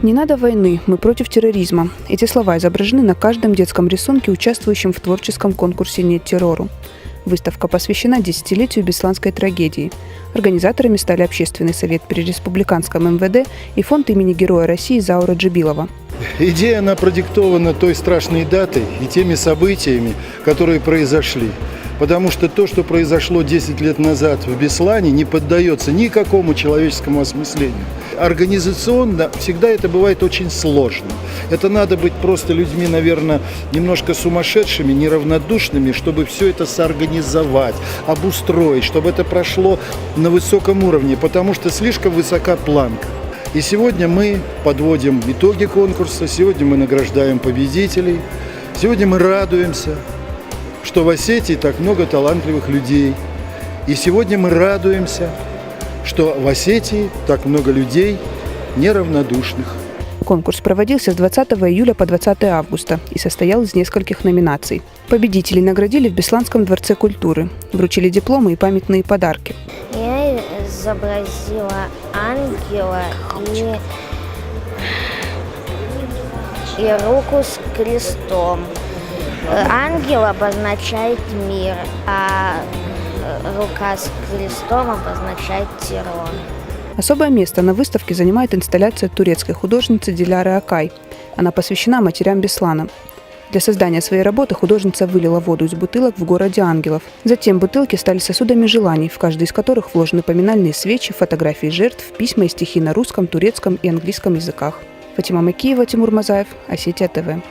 «Не надо войны, мы против терроризма». Эти слова изображены на каждом детском рисунке, участвующем в творческом конкурсе «Нет террору». Выставка посвящена десятилетию бесланской трагедии. Организаторами стали Общественный совет при Республиканском МВД и фонд имени Героя России Заура Джибилова. Идея, она продиктована той страшной датой и теми событиями, которые произошли. Потому что то, что произошло 10 лет назад в Беслане, не поддается никакому человеческому осмыслению. Организационно всегда это бывает очень сложно. Это надо быть просто людьми, наверное, немножко сумасшедшими, неравнодушными, чтобы все это соорганизовать, обустроить, чтобы это прошло на высоком уровне, потому что слишком высока планка. И сегодня мы подводим итоги конкурса, сегодня мы награждаем победителей, сегодня мы радуемся, что в Осетии так много талантливых людей. И сегодня мы радуемся, что в Осетии так много людей неравнодушных. Конкурс проводился с 20 июля по 20 августа и состоял из нескольких номинаций. Победителей наградили в Бесланском дворце культуры, вручили дипломы и памятные подарки. Я изобразила ангела и руку с крестом. Ангел обозначает мир, а рука с крестом обозначает террор. Особое место на выставке занимает инсталляция турецкой художницы Диляры Акай. Она посвящена матерям Беслана. Для создания своей работы художница вылила воду из бутылок в городе ангелов. Затем бутылки стали сосудами желаний, в каждый из которых вложены поминальные свечи, фотографии жертв, письма и стихи на русском, турецком и английском языках. Фатима Макиева, Тимур Мазаев, Осетия ТВ.